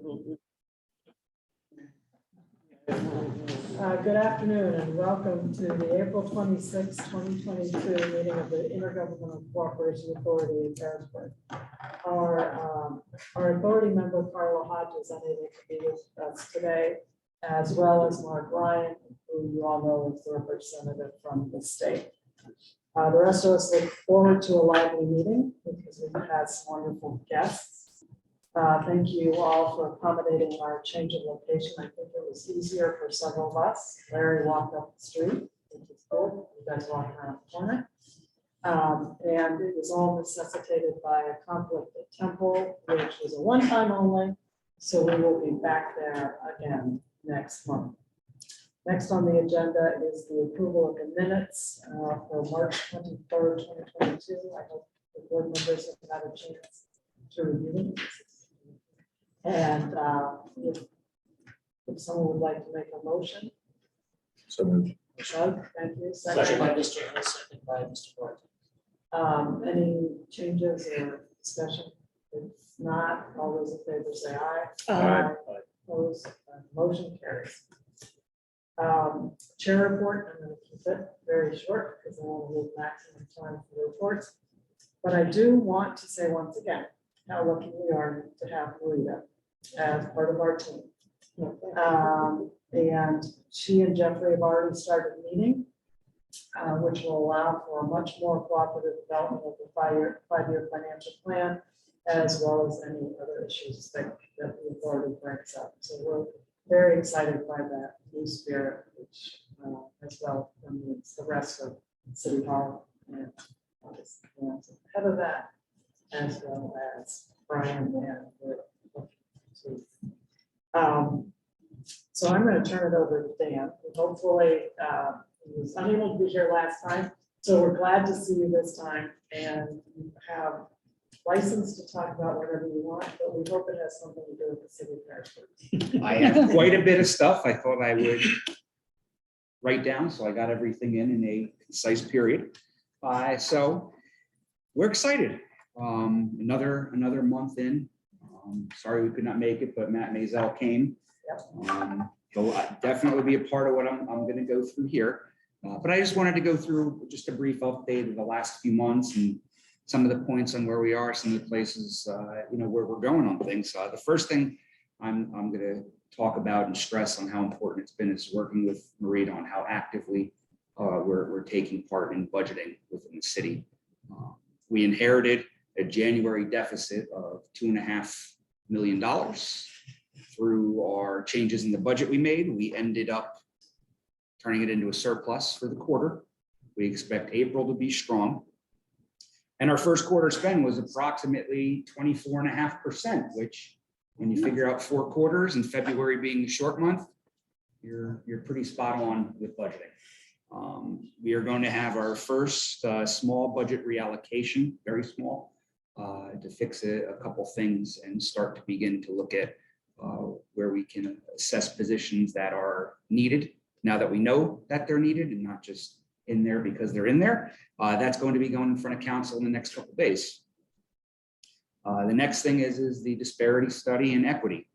Good afternoon and welcome to the April 26, 2022 meeting of the Intergovernmental Cooperation Authority in Harrisburg. Our authority member, Carla Hodge, is unable to be with us today, as well as Mark Ryan, who you all know is the representative from the state. The rest of us look forward to a lively meeting because we've had some wonderful guests. Thank you all for accommodating our change of location. I think it was easier for several of us. Larry walked up the street, which is cool. You guys walked around the corner. And it was all necessitated by a conflict at Temple, which was a one-time only. So we will be back there again next month. Next on the agenda is the approval of the minutes for March 23rd, 2022. I hope the board members have had a chance to review them. And if someone would like to make a motion. So moved. Doug, thank you. Second by Mr. Harris, second by Mr. Barton. Any changes or discussion? If not, all those in favor say aye. Aye. Opposed, motion carries. Chair report, I'm going to keep it very short because I want to leave maximum time for reports. But I do want to say once again how lucky we are to have Marita as part of our team. And she and Jeffrey have already started meeting, which will allow for a much more cooperative development of the five-year financial plan, as well as any other issues that the authority brings up. So we're very excited by that new spirit, which as well means the rest of City Hall and obviously ahead of that, as well as Brian and so I'm going to turn it over to Dan, who hopefully he was unable to be here last time. So we're glad to see you this time, and you have license to talk about whatever you want, but we hope it has something to do with the city of Harrisburg. I have quite a bit of stuff I thought I would write down, so I got everything in a concise period. So we're excited. Another month in. Sorry we could not make it, but Matt Maisel came. He'll definitely be a part of what I'm going to go through here. But I just wanted to go through just a brief update of the last few months and some of the points on where we are, some of the places where we're going on things. The first thing I'm going to talk about and stress on how important it's been is working with Marita on how actively we're taking part in budgeting within the city. We inherited a January deficit of $2.5 million. Through our changes in the budget we made, we ended up turning it into a surplus for the quarter. We expect April to be strong. And our first quarter spend was approximately 24.5%, which when you figure out 4 quarters and February being the short month, you're pretty spot on with budgeting. We are going to have our first small budget reallocation, very small, to fix a couple things and start to begin to look at where we can assess positions that are needed now that we know that they're needed and not just in there because they're in there. That's going to be going in front of council in the next couple of days. The next thing is the disparity study and equity.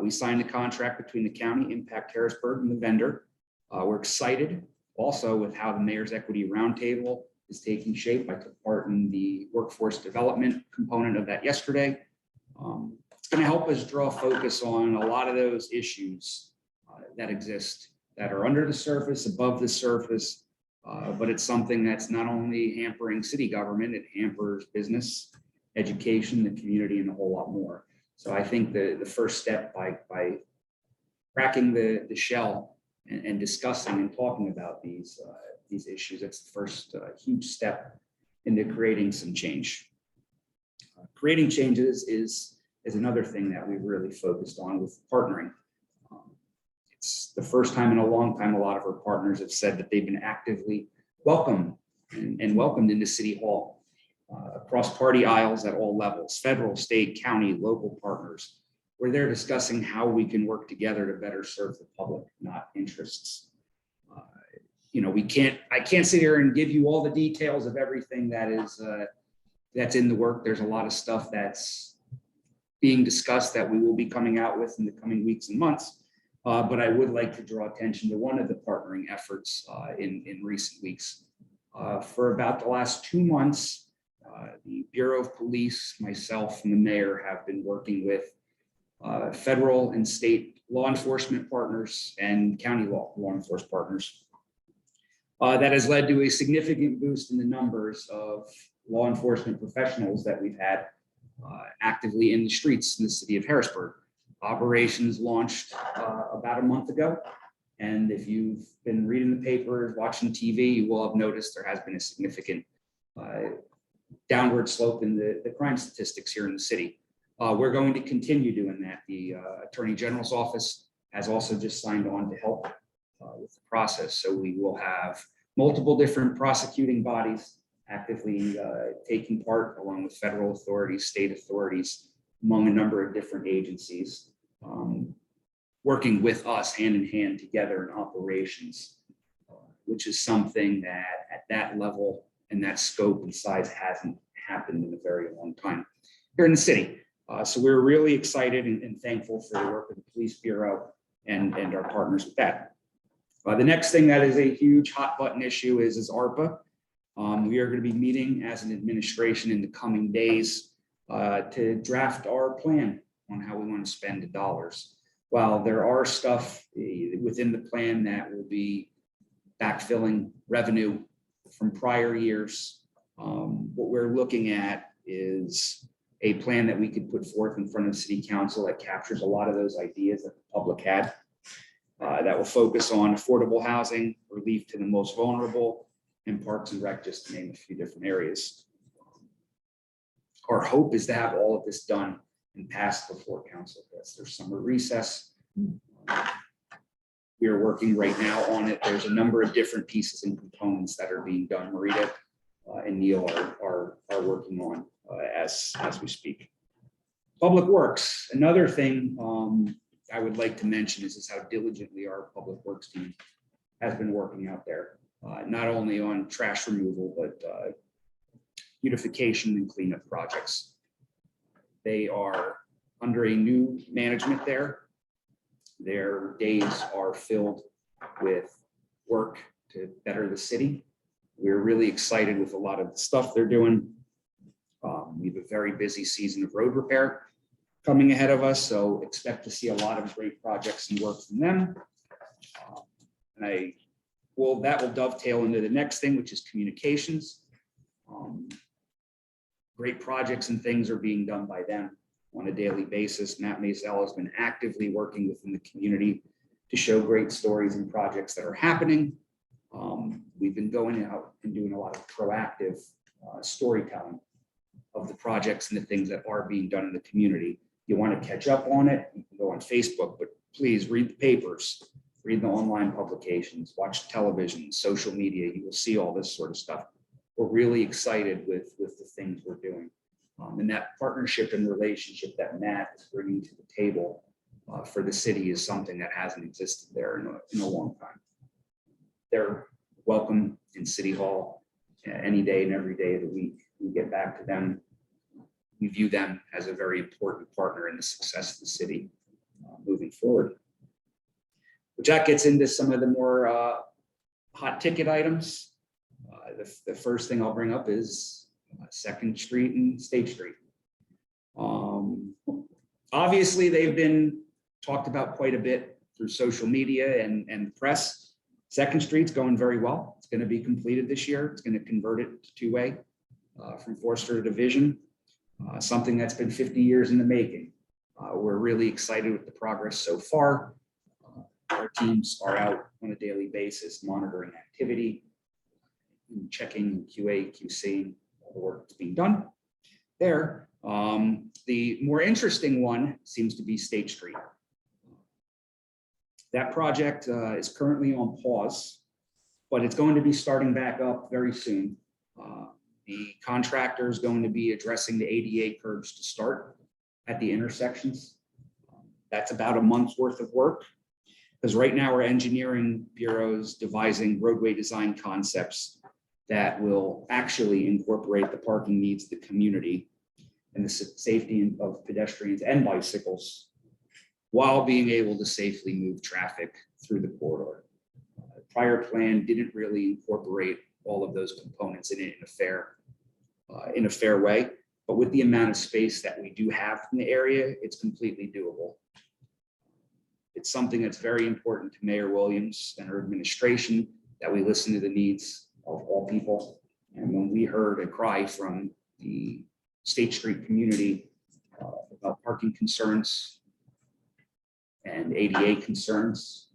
We signed a contract between the county, Impact Harrisburg, and the vendor. We're excited also with how the Mayor's Equity Roundtable is taking shape. I took part in the workforce development component of that yesterday. It's going to help us draw focus on a lot of those issues that exist that are under the surface, above the surface, but it's something that's not only hampering city government, it hampers business, education, the community, and a whole lot more. So I think the first step by cracking the shell and discussing and talking about these issues, that's the first huge step into creating some change. Creating changes is another thing that we've really focused on with partnering. It's the first time in a long time a lot of our partners have said that they've been actively welcomed and welcomed into City Hall, across party aisles at all levels, federal, state, county, local partners, where they're discussing how we can work together to better serve the public, not interests. I can't sit here and give you all the details of everything that is that's in the work. There's a lot of stuff that's being discussed that we will be coming out with in the coming weeks and months. But I would like to draw attention to one of the partnering efforts in recent weeks. For about the last 2 months, the Bureau of Police, myself, and the mayor have been working with federal and state law enforcement partners and county law enforcement partners. That has led to a significant boost in the numbers of law enforcement professionals that we've had actively in the streets in the city of Harrisburg. Operations launched about a month ago. And if you've been reading the papers, watching TV, you will have noticed there has been a significant downward slope in the crime statistics here in the city. We're going to continue doing that. The Attorney General's office has also just signed on to help with the process. So we will have multiple different prosecuting bodies actively taking part, along with federal authorities, state authorities, among a number of different agencies, working with us hand in hand together in operations, which is something that at that level and that scope and size hasn't happened in a very long time here in the city. So we're really excited and thankful for the work of the Police Bureau and our partners with that. The next thing that is a huge hot button issue is ARPA. We are going to be meeting as an administration in the coming days to draft our plan on how we want to spend the dollars. While there are stuff within the plan that will be backfilling revenue from prior years, what we're looking at is a plan that we could put forth in front of City Council that captures a lot of those ideas that the public had, that will focus on affordable housing, relief to the most vulnerable, and Parks and Rec, just to name a few different areas. Our hope is to have all of this done and passed before council gets their summer recess. We are working right now on it. There's a number of different pieces and components that are being done. Marita and Neil are working on as we speak. Public Works, another thing I would like to mention is how diligently our Public Works team has been working out there, not only on trash removal, but beautification and cleanup projects. They are under a new management there. Their days are filled with work to better the city. We're really excited with a lot of the stuff they're doing. We have a very busy season of road repair coming ahead of us, so expect to see a lot of great projects and work from them. And that will dovetail into the next thing, which is communications. Great projects and things are being done by them on a daily basis. Matt Maisel has been actively working within the community to show great stories and projects that are happening. We've been going out and doing a lot of proactive storytelling of the projects and the things that are being done in the community. You want to catch up on it, you can go on Facebook, but please read the papers, read the online publications, watch television, social media. You will see all this sort of stuff. We're really excited with the things we're doing. And that partnership and relationship that Matt is bringing to the table for the city is something that hasn't existed there in a long time. They're welcome in City Hall any day and every day of the week. We get back to them. We view them as a very important partner in the success of the city moving forward. Which that gets into some of the more hot ticket items. The first thing I'll bring up is 2nd Street and State Street. Obviously, they've been talked about quite a bit through social media and the press. 2nd Street's going very well. It's going to be completed this year. It's going to convert it to two-way from Forster to Division, something that's been 50 years in the making. We're really excited with the progress so far. Our teams are out on a daily basis monitoring activity, and checking QA, QC, all the work that's being done there. The more interesting one seems to be State Street. That project is currently on pause, but it's going to be starting back up very soon. The contractor is going to be addressing the ADA curbs to start at the intersections. That's about a month's worth of work, because right now our engineering bureau's devising roadway design concepts that will actually incorporate the parking needs of the community and the safety of pedestrians and bicycles while being able to safely move traffic through the corridor. Prior plan didn't really incorporate all of those components in it in a fair way, but with the amount of space that we do have in the area, it's completely doable. It's something that's very important to Mayor Williams and her administration, that we listen to the needs of all people. And when we heard a cry from the State Street community about parking concerns and ADA concerns,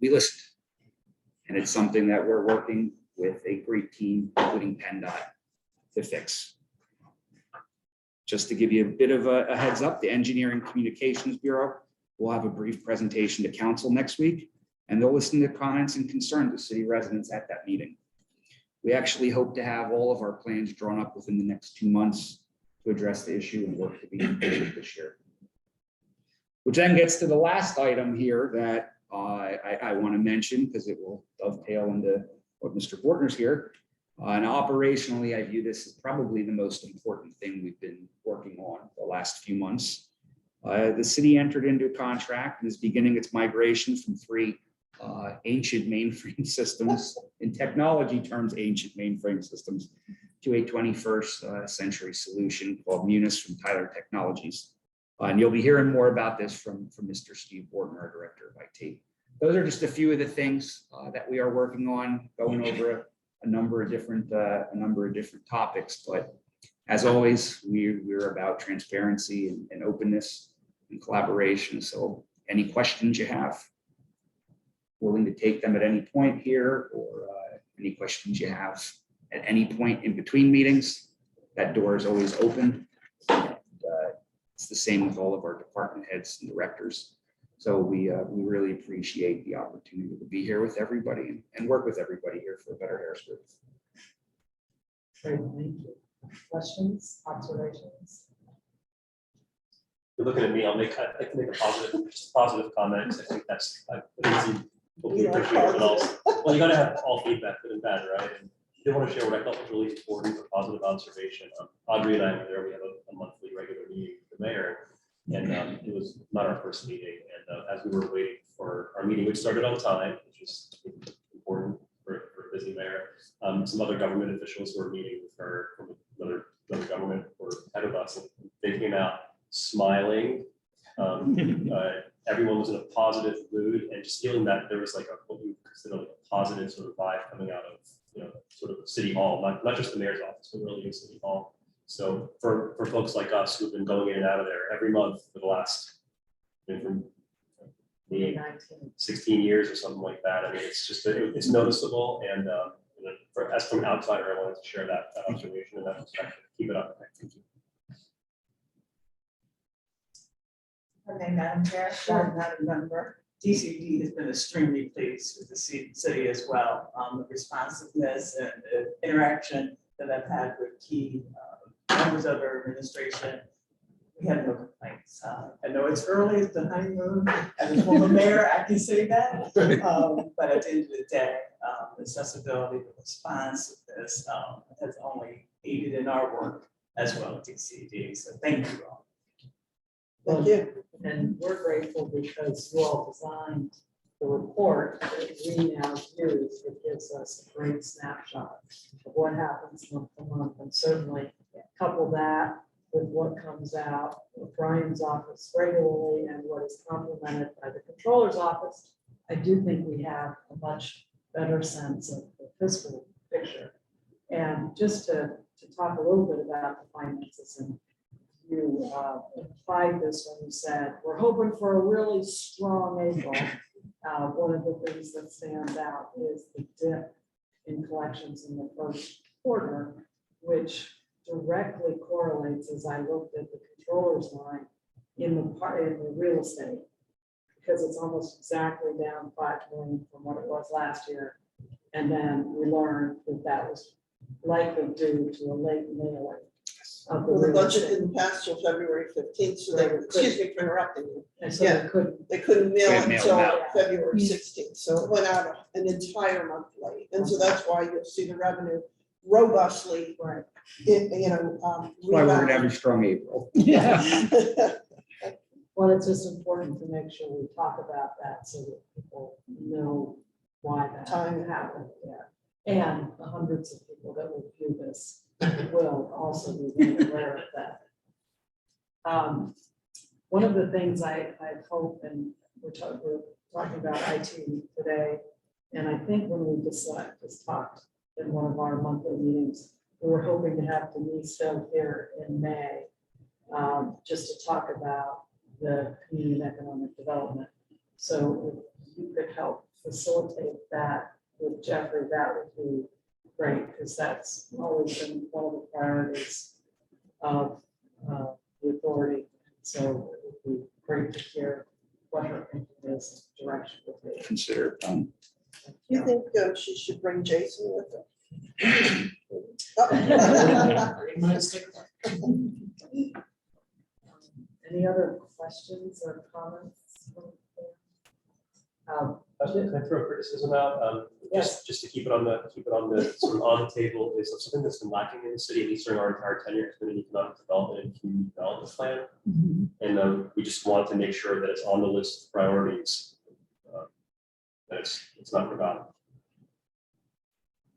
we listened. And it's something that we're working with a great team, including PennDOT, to fix. Just to give you a bit of a heads up, the Engineering Communications Bureau will have a brief presentation to council next week, and they'll listen to comments and concerns of city residents at that meeting. We actually hope to have all of our plans drawn up within the next 2 months to address the issue and work to be completed this year. Which then gets to the last item here that I want to mention, because it will dovetail into what Mr. Bortner's here. And operationally, I view this as probably the most important thing we've been working on the last few months. The city entered into a contract and is beginning its migration from 3 ancient mainframe systems, in technology terms, ancient mainframe systems, to a 21st century solution called Munis from Tyler Technologies. And you'll be hearing more about this from Mr. Steve Bortner, our Director of IT. Those are just a few of the things that we are working on, going over a number of different topics. But as always, we're about transparency and openness and collaboration. So any questions you have, willing to take them at any point here, or any questions you have at any point in between meetings, that door is always open. And, it's the same with all of our department heads and directors. So we really appreciate the opportunity to be here with everybody and work with everybody here for a better Harrisburg. Great, thank you. Questions, observations? You're looking at me, I can make a positive comment, 'cause I think that's, hopefully appreciate it, but also, well, you gotta have all feedback, good and bad, right? And I did want to share what I thought was really important, a positive observation. Audrey and I were there, we have a monthly regular meeting with the mayor, and it was not our first meeting. And as we were waiting for our meeting, which started on time, which is important for a busy mayor, some other government officials who were meeting with her from another government were ahead of us, and they came out smiling. Everyone was in a positive mood, and just feeling that there was like what we consider like a positive sort of vibe coming out of, sort of City Hall, not just the mayor's office, but really in City Hall. So for folks like us who've been going in and out of there every month for the last, from 16 years or something like that. I mean, it's just, it's noticeable, and as from an outsider, I wanted to share that observation and that perspective. Keep it up. Thank you. Okay, Madam Chair, Madam Member, DCD has been extremely pleased with the city as well. The responsiveness and the interaction that I've had with key members of our administration, we have no complaints. I know it's early, it's the honeymoon. As a former mayor, I can say that. But at the end of the day, the accessibility, the responsiveness has only aided in our work as well as DCD. So thank you all. Thank you. And we're grateful because you all designed the report that we now use. It gives us a great snapshot of what happens month to month, and certainly couple that with what comes out of Brian's office regularly and what is complemented by the controller's office. I do think we have a much better sense of the fiscal picture. And just to talk a little bit about the finances, and you implied this when you said, we're hoping for a really strong April. One of the things that stands out is the dip in collections in the first quarter, which directly correlates, as I looked at the controller's line, in the real estate, because it's almost exactly down 5 million from what it was last year. And then we learned that was likely due to a late mailing. Well, the budget didn't pass till February 15th, so they, excuse me for interrupting you. And so Yeah. they couldn't Mail Couldn't mail until them out. February 16th, so it went out an entire month late. And so that's why you'll see the revenue robustly, Right. you know. That's why we're gonna have a strong April. Well, it's just important to make sure we talk about that so that people know why that Time. happened, yeah. And the hundreds of people that will view this will also be made aware of that. One of the things I hope, and we're talking about IT today, and I think when we just talked in one of our monthly meetings, we were hoping to have Denise Hill here in May, just to talk about the community and economic development. So if you could help facilitate that with Jeffrey, that would be great, because that's always been one of the priorities of the authority. So it would be great to hear what her thinking is, direction would be. Consider, You think she should bring Jason with her? Green light stick. Any other questions or comments? Can I throw criticism out? Yes. Just to keep it on the sort of on the table is something that's been lacking in the city, at least during our entire tenure, has been an economic development and community development plan. And we just want to make sure that it's on the list of priorities. That it's not forgotten.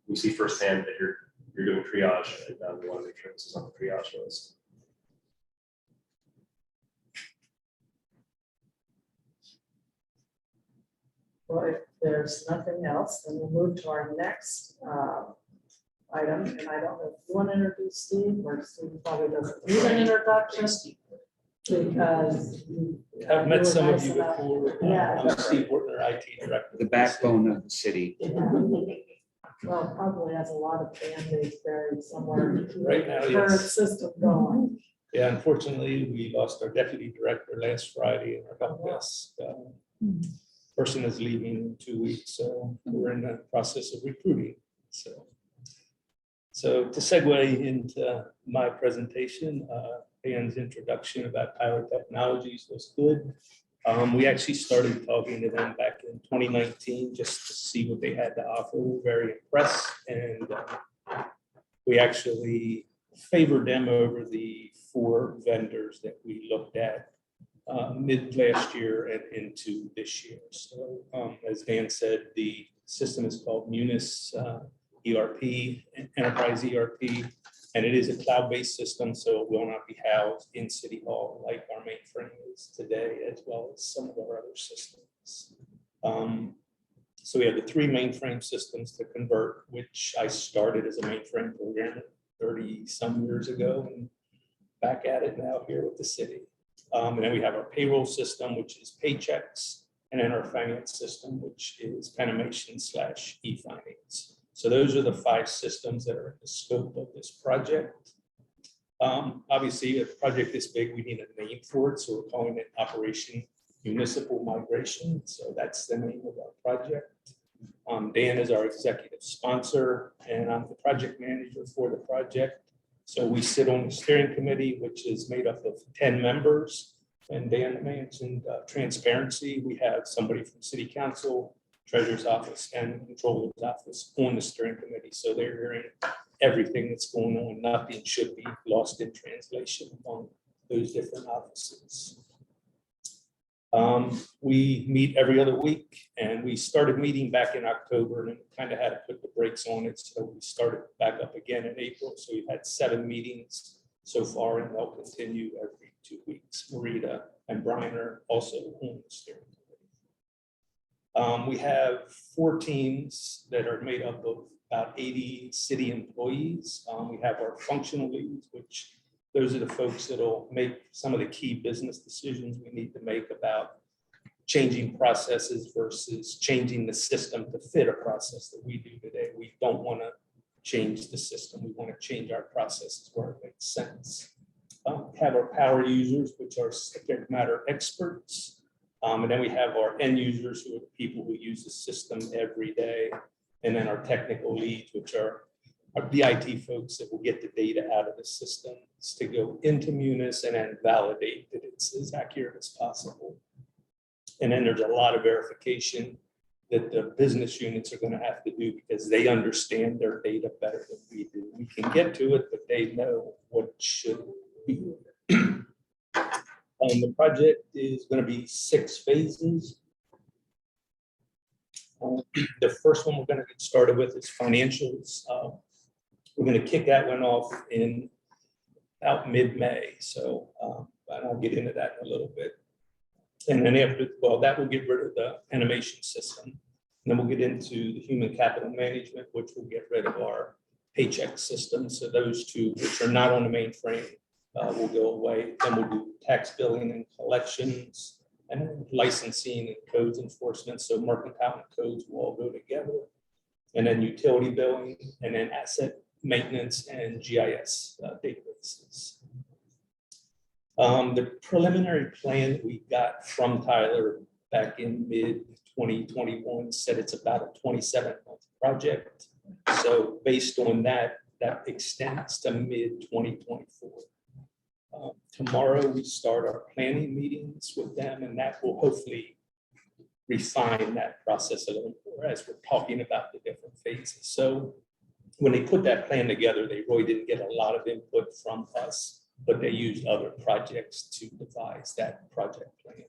We see firsthand that you're doing triage, and we want to make sure this is on the triage list. Well, if there's nothing else, then we'll move to our next item. And I don't know if you want to introduce Steve, or Steve probably doesn't need an introduction, because I've met some of you nice enough. before. Yeah. I'm Steve Wertner, IT Director. the backbone of the city. Well, probably has a lot of band-aids buried somewhere. Right now, Current yes. system going. Yeah, unfortunately, we lost our deputy director last Friday and our help desk person is leaving in 2 weeks, so we're in the process of recruiting. So to segue into my presentation, Dan's introduction about Tyler Technologies was good. We actually started talking to them back in 2019 just to see what they had to offer. We're very impressed, and we actually favored them over the 4 vendors that we looked at mid last year and into this year. So as Dan said, the system is called Munis ERP, Enterprise ERP, and it is a cloud-based system, so it will not be housed in City Hall like our mainframe is today, as well as some of our other systems. So we have the 3 mainframe systems to convert, which I started as a mainframe programmer 30 some years ago, and back at it now here with the city. And then we have our payroll system, which is paychecks, and then our finance system, which is Penimation / e-finance. So those are the 5 systems that are in the scope of this project. Obviously, a project this big, we need a name for it, so we're calling it Operation Municipal Migration. So that's the name of our project. Dan is our executive sponsor, and I'm the project manager for the project. So we sit on the steering committee, which is made up of 10 members. And Dan mentioned transparency. We have somebody from City Council, Treasurer's Office, and Controller's Office on the steering committee. So they're hearing everything that's going on. Nothing should be lost in translation among those different offices. We meet every other week, and we started meeting back in October and kind of had to put the brakes on it. So we started back up again in April. So we've had 7 meetings so far, and they'll continue every 2 weeks. Marita and Brian are also on the steering committee. We have 4 teams that are made up of about 80 city employees. We have our functional leads, which those are the folks that'll make some of the key business decisions we need to make about changing processes versus changing the system to fit a process that we do today. We don't want to change the system. We want to change our processes where it makes sense. We have our power users, which are subject matter experts. And then we have our end users, who are the people who use the system every day. And then our technical leads, which are the IT folks that will get the data out of the system to go into Munis and then validate that it's as accurate as possible. And then there's a lot of verification that the business units are going to have to do because they understand their data better than we do. We can get to it, but they know what should be. The project is going to be 6 phases. The first one we're going to get started with is financials. We're going to kick that one off in about mid-May. So and I'll get into that in a little bit. And then after, well, that will get rid of the animation system. And then we'll get into the human capital management, which will get rid of our paycheck system. So those two, which are not on the mainframe, will go away. Then we'll do tax billing and collections, and then licensing and codes enforcement. So mercantile and codes will all go together. And then utility billing, and then asset maintenance and GIS databases. The preliminary plan that we got from Tyler back in mid-2021 said it's about a 27-month project. So based on that, that extends to mid-2024. Tomorrow we start our planning meetings with them, and that will hopefully refine that process a little more as we're talking about the different phases. So when they put that plan together, they really didn't get a lot of input from us, but they used other projects to devise that project plan.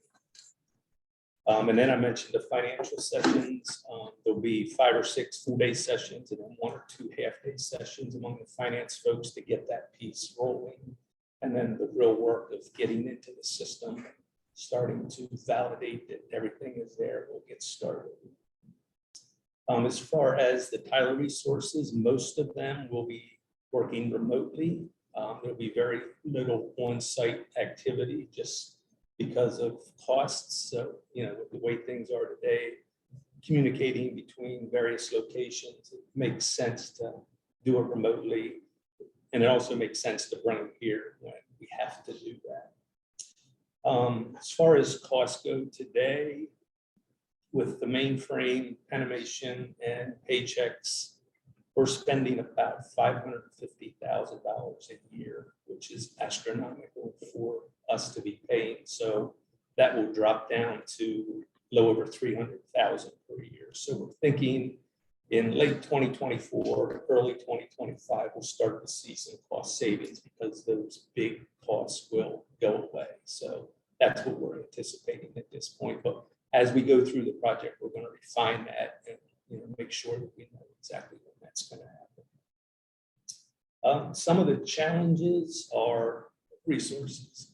And then I mentioned the financial sessions. There'll be 5 or 6 full-day sessions and then 1 or 2 half-day sessions among the finance folks to get that piece rolling. And then the real work of getting into the system, starting to validate that everything is there, will get started. As far as the Tyler resources, most of them will be working remotely. There'll be very little on-site activity just because of costs. So, you know, with the way things are today, communicating between various locations, it makes sense to do it remotely. And it also makes sense to bring them here when we have to do that. As far as costs go today, with the mainframe, animation, and paychecks, we're spending about $550,000 a year, which is astronomical for us to be paying. So that will drop down to a little over $300,000 per year. So we're thinking in late 2024, early 2025, we'll start to see some cost savings because those big costs will go away. So that's what we're anticipating at this point. But as we go through the project, we're going to refine that and, you know, make sure that we know exactly when that's going to happen. Some of the challenges are resources.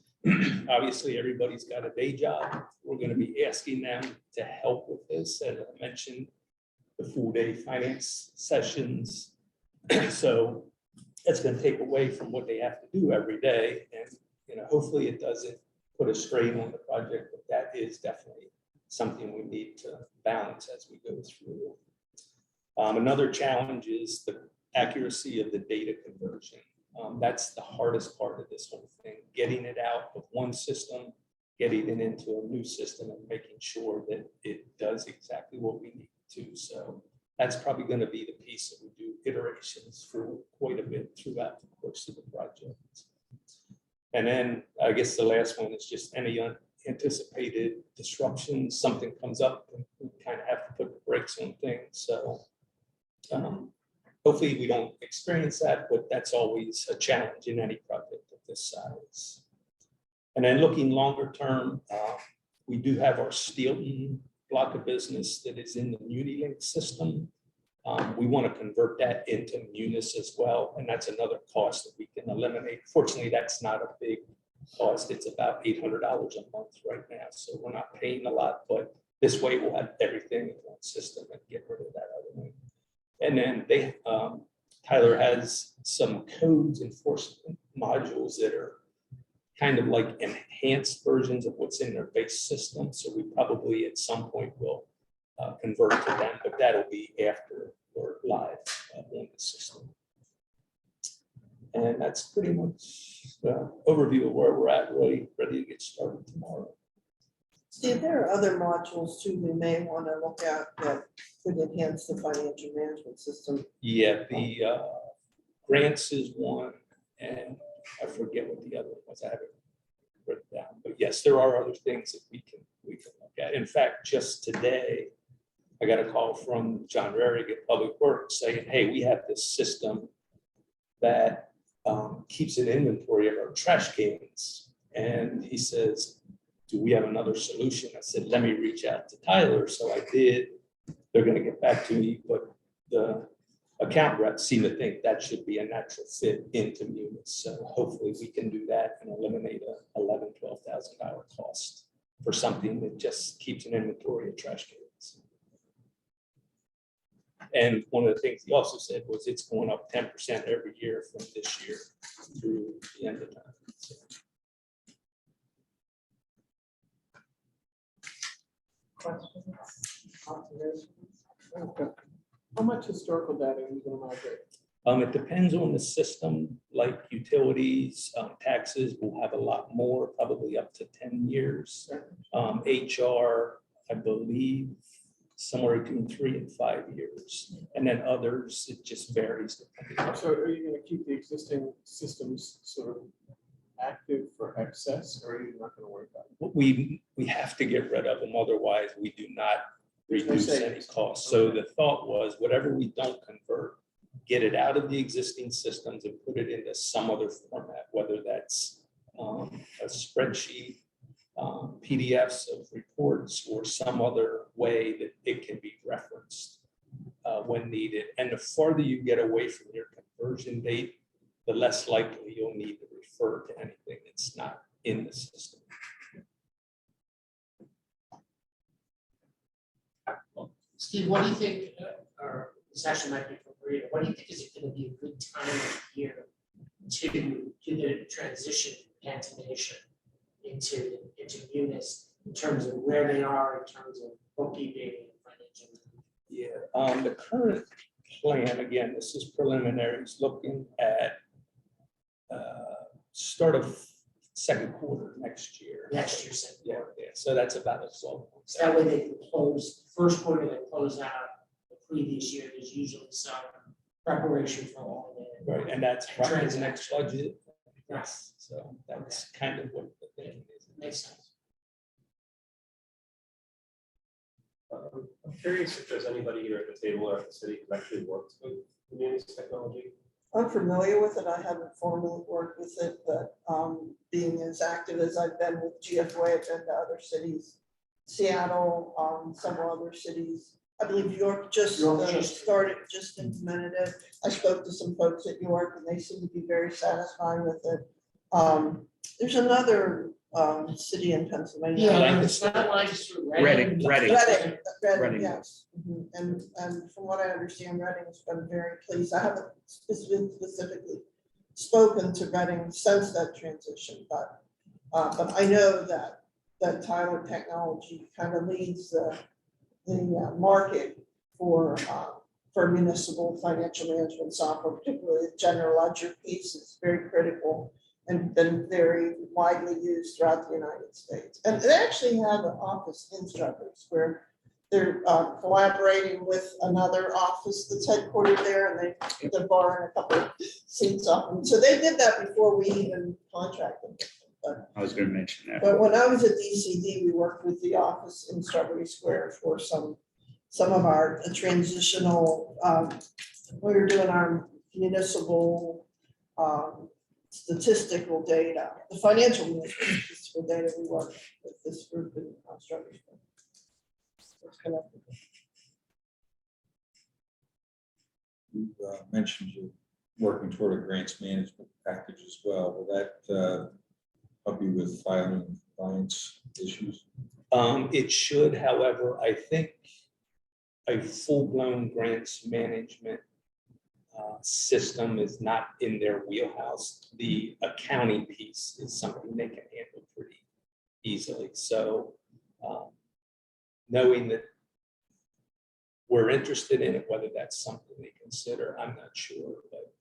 Obviously, everybody's got a day job. We're going to be asking them to help with this. As I mentioned, the full-day finance sessions. So that's going to take away from what they have to do every day. And, you know, hopefully it doesn't put a strain on the project, but that is definitely something we need to balance as we go through. Another challenge is the accuracy of the data conversion. That's the hardest part of this whole thing, getting it out of one system, getting it into a new system and making sure that it does exactly what we need to. So that's probably going to be the piece that we do iterations for quite a bit throughout the course of the project. And then I guess the last one is just any unanticipated disruptions. Something comes up and we kind of have to put the brakes on things. So hopefully we don't experience that, but that's always a challenge in any project of this size. And then looking longer term, we do have our Steelton block of business that is in the Unilink system. We want to convert that into Munis as well, and that's another cost that we can eliminate. Fortunately, that's not a big cost. It's about $800 a month right now, so we're not paying a lot, but this way we'll have everything in one system and get rid of that other one. And then Tyler has some codes enforcement modules that are kind of like enhanced versions of what's in their base system. So we probably at some point will convert to them, but that'll be after we're live on the system. And that's pretty much the overview of where we're at, really ready to get started tomorrow. Steve, there are other modules too we may want to look at that could enhance the financial management system. Yeah, the grants is one, and I forget what the other one was. I haven't written down, but yes, there are other things that we can look at. In fact, just today, I got a call from John Rarick at Public Works saying, hey, we have this system that keeps an inventory of our trash cans. And he says, do we have another solution? I said, let me reach out to Tyler. So I did. They're going to get back to me, but the account reps seem to think that should be a natural fit into Munis. So hopefully we can do that and eliminate a $11,000, $12,000 cost for something that just keeps an inventory of trash cans. And one of the things he also said was it's going up 10% every year from this year through the end of time. So, Questions, observations? How much historical data are you gonna migrate? it depends on the system, like utilities, taxes will have a lot more, probably up to 10 years. HR, I believe, somewhere between 3 and 5 years. And then others, it just varies. depending on- So are you gonna keep the existing systems sort of active for excess, or are you not gonna worry about it? We have to get rid of them, otherwise we do not There's no reduce any savings. costs. So the thought was, whatever we don't convert, get it out of the existing systems and put it into some other format, whether that's a spreadsheet, PDFs of reports, or some other way that it can be referenced when needed. And the farther you get away from your conversion date, the less likely you'll need to refer to anything that's not in the system. Steve, what do you think, or this actually might be for Maria, what do you think is going to be a good time of year to do the transition animation into Munis in terms of where they are, in terms of bookkeeping and financial? Yeah, the current plan, again, this is preliminary, is looking at start of second quarter next year. Next year's second Yeah, quarter. yeah, so that's about a 12 months. So that way they can close, first quarter they close out the previous year, there's usually some preparation for all of it. Right, and that's probably the next Transaction. budget. Yes. So that's kind of what the thing is. Makes sense. I'm curious if there's anybody here at the table or at the city who actually worked with community technology. I'm familiar with it. I haven't formally worked with it, but being as active as I've been with GFOA, I've been to other cities, Seattle, several other cities. I believe York just just implemented it. I spoke to some folks at York and they seem to be very satisfied with it. There's another city in Pennsylvania. Yeah, it's not like just through Reading. Reading, yes. Mhm. And from what I understand, Reading has been very pleased. I haven't specifically spoken to Reading since that transition, but I know that Tyler Technology kind of leads the market for municipal financial management software, particularly the general ledger piece is very critical and been very widely used throughout the United States. And they actually have an office in Strawberries where they're collaborating with another office that's headquartered there, and they're borrowing a couple of seats off them. So they did that before we even contracted with them. I was gonna mention that. But when I was at DCD, we worked with the office in Strawberry Square for some of our transitional, we were doing our municipal statistical data, the financial municipal statistical data, we worked with this group in Strawberry Square. It's connected. You mentioned you're working toward a grants management package as well. Will that help you with filing compliance issues? It should, however, I think a full-blown grants management system is not in their wheelhouse. The accounting piece is something they can handle pretty easily. So knowing that we're interested in it, whether that's something they consider, I'm not sure, but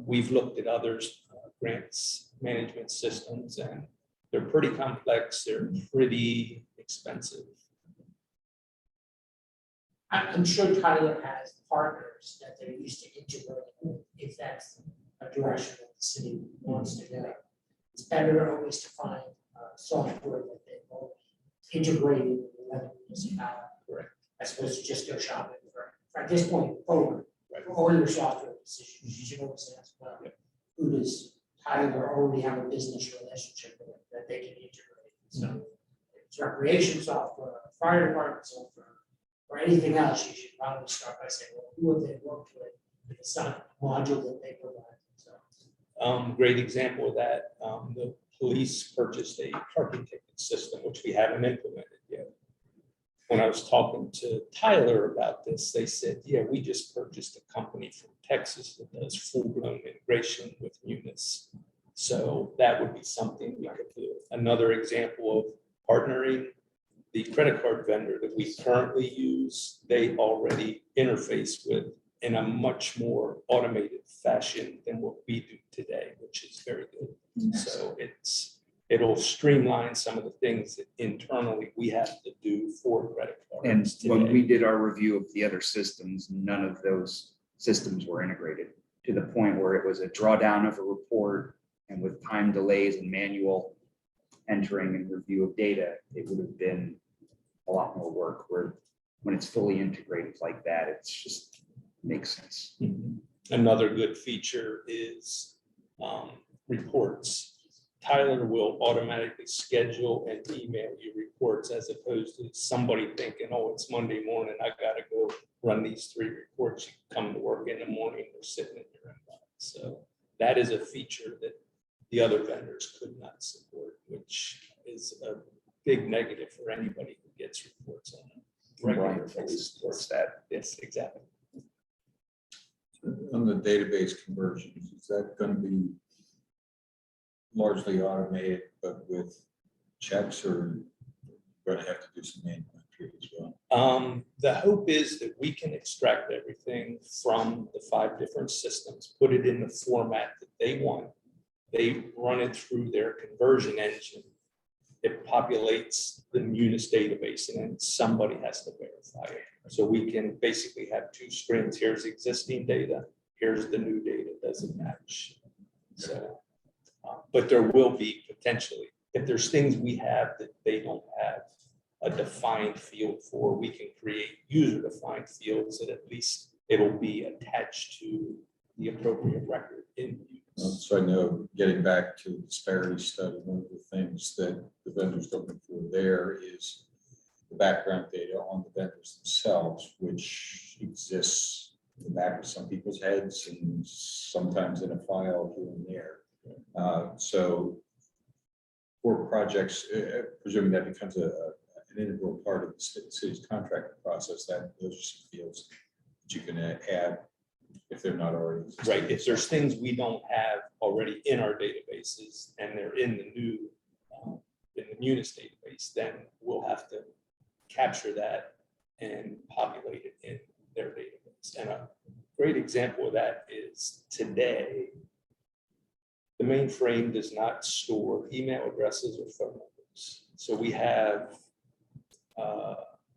we've looked at others, grants management systems, and they're pretty complex, they're pretty expensive. I'm sure Tyler has partners that they're used to integrating with, if that's a direction that the city wants to go. It's better always to find software that they will integrate with another municipality. Correct. as opposed to just go shopping for at this point forward, for all your software decisions, you should always ask, well, who does Tyler already have a business relationship with that they can integrate? So if it's recreation software, fire department software, or anything else, you should probably start by saying, well, who have they worked with? If it's not a module that they provide, so. Great example of that, the police purchased a parking ticket system, which we haven't implemented yet. When I was talking to Tyler about this, they said, yeah, we just purchased a company from Texas that does full-blown integration with Munis. So that would be something we could do. Another example of partnering, the credit card vendor that we currently use, they already interface with in a much more automated fashion than what we do today, which is very good. So it'll streamline some of the things that internally we have to do for credit And cards when today. we did our review of the other systems, none of those systems were integrated to the point where it was a drawdown of a report, and with time delays and manual entering and review of data, it would have been a lot more work. Where when it's fully integrated like that, it's just makes sense. Another good feature is reports. Tyler will automatically schedule and email you reports as opposed to somebody thinking, oh, it's Monday morning, I gotta go run these 3 reports. You come to work in the morning, they're sitting in your inbox. So that is a feature that the other vendors could not support, which is a big negative for anybody who gets reports on a regular basis. Supports that. Yes, exactly. On the database conversions, is that going to be largely automated, but with checks, or going to have to do some manual entry as well? The hope is that we can extract everything from the 5 different systems, put it in the format that they want. They run it through their conversion engine. It populates the Munis database, and then somebody has to verify it. So we can basically have 2 screens. Here's existing data. Here's the new data. Does it match? So, but there will be potentially, if there's things we have that they don't have a defined field for, we can create user-defined fields that at least it'll be attached to the appropriate record in Munis. So I know, getting back to the disparity study, one of the things that the vendors looking for there is the background data on the vendors themselves, which exists in the back of some people's heads and sometimes in a file here and there. So for projects, presuming that becomes an integral part of the city's contracting process, that those are some fields that you can add if they're not already existing. Right, if there's things we don't have already in our databases and they're in the new, in the Munis database, then we'll have to capture that and populate it in their database. And a great example of that is today, the mainframe does not store email addresses or phone numbers. So we have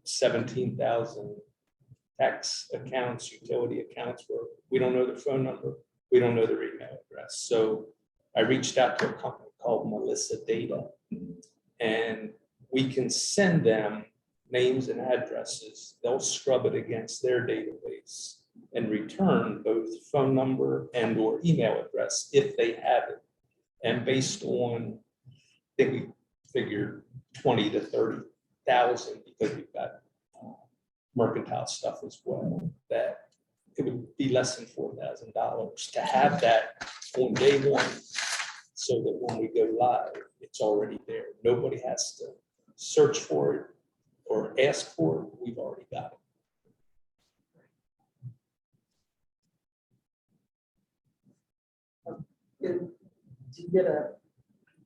17,000 tax accounts, utility accounts, where we don't know their phone number, we don't know their email address. So I reached out to a company called Melissa Data, and we can send them names and addresses. They'll scrub it against their database and return both phone number and or email address if they have it. And based on, I think we figured 20 to 30,000, because we've got mercantile stuff as well, that it would be less than $4,000 to have that on day one, so that when we go live, it's already there. Nobody has to search for it or ask for it. We've already got it. Did you get a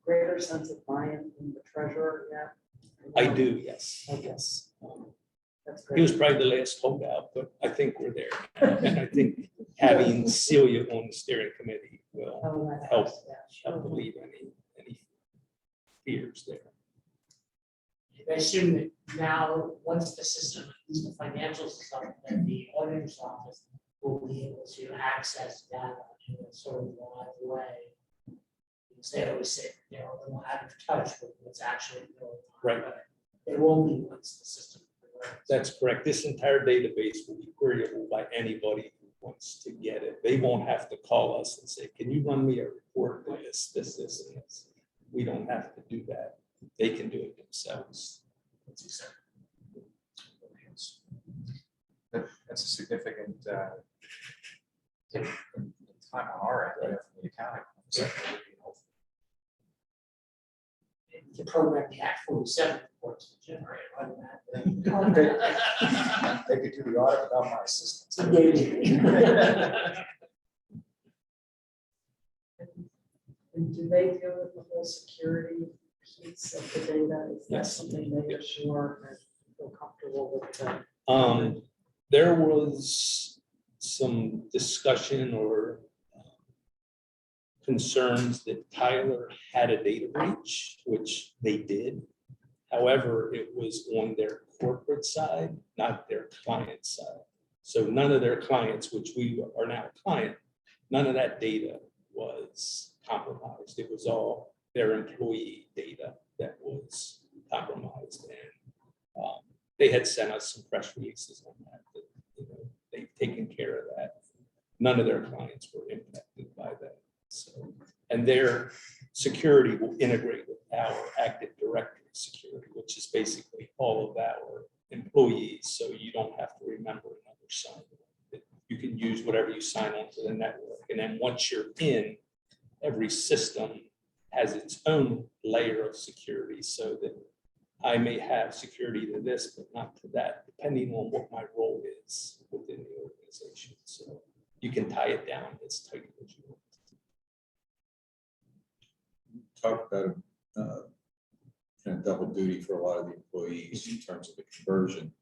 greater sense of buy-in from the treasurer yet? I do, yes, yes. That's He was great. probably the last holdout, but I think we're there. And I think having Celia on the steering committee will Oh, that help, helps, yeah, sure. help relieve any fears there. I assume that now, once the system, at least the financial system, that the auditor's office will be able to access data in a sort of live way. Because they always say, you know, they're out of touch with what's actually going on. Right. But they will be once the system. That's correct. This entire database will be queryable by anybody who wants to get it. They won't have to call us and say, can you run me a report for this, and this? We don't have to do that. They can do it themselves. That's exciting. That's a significant hit in time on our end, from the accounting. So, To program the Act 47 reports to generate, rather than that. they could do the audit without my assistance. And do they deal with the whole security piece of the data? Is that Yes. something they assure and feel comfortable with that? There was some discussion or concerns that Tyler had a data breach, which they did. However, it was on their corporate side, not their client side. So none of their clients, which we are now a client, none of that data was compromised. It was all their employee data that was compromised. And they had sent us some press releases on that, they've taken care of that. None of their clients were impacted by that. So, and their security will integrate with our Active Directory security, which is basically all of our employees. So you don't have to remember another sign. You can use whatever you sign onto the network. And then once you're in, every system has its own layer of security, so that I may have security to this, but not to that, depending on what my role is within the organization. So you can tie it down as tight as you want. Talk about kind of double duty for a lot of the employees in terms of the conversion.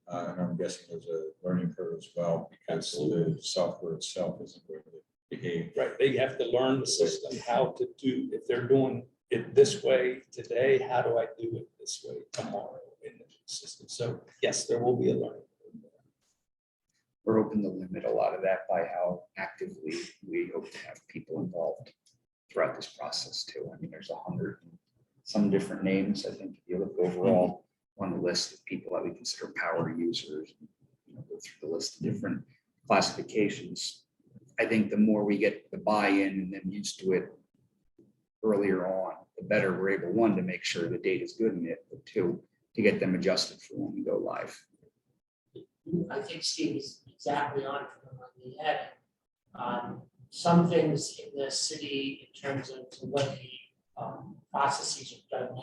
And I'm guessing there's a learning curve as well, because the software itself isn't going to behave. Right, they have to learn the system, how to do, if they're doing it this way today, how do I do it this way tomorrow in the system? So yes, there will be a learning curve there. We're hoping to limit a lot of that by how actively we hope to have people involved throughout this process too. I mean, there's 100 and some different names. I think if you look overall on the list of people that we consider power users, go through the list of different classifications. I think the more we get the buy-in and then used to it earlier on, the better we're able, one, to make sure the data is good in it, but two, to get them adjusted for when we go live. I think Steve is exactly on the head. Some things in the city in terms of what the processes are done now,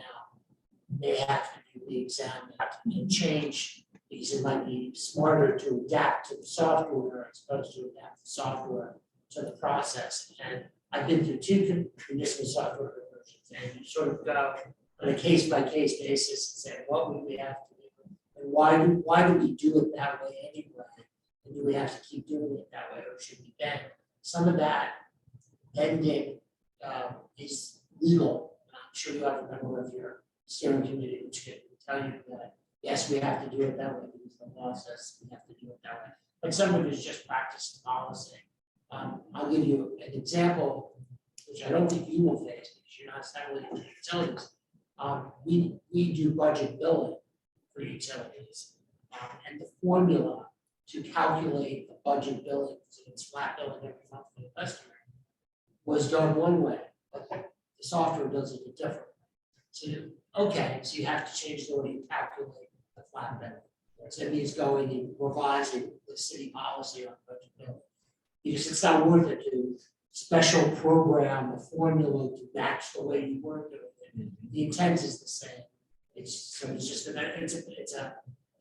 they have to be re-examined and changed, because it might be smarter to adapt to the software as opposed to adapt the software to the process. And I've been through two municipal software versions, and you sort of go on a case-by-case basis and say, what would we have to do? And why do we do it that way anyway? And do we have to keep doing it that way, or should we bend? Some of that bending is legal. I'm sure you have a member of your steering committee which can tell you that, yes, we have to do it that way because the law says we have to do it that way. But some of it is just practice and policy. I'll give you an example, which I don't think you will face because you're not steadily into utilities. We do budget billing for utilities, and the formula to calculate the budget billing, so it's flat billing every month for the customer, was done one way, but the software does it a different way. So so you have to change the way you calculate the flat bill. So it means going and revising the city policy on budget billing, because it's not worth it to special program a formula to match the way you work doing it. The intent is the same. It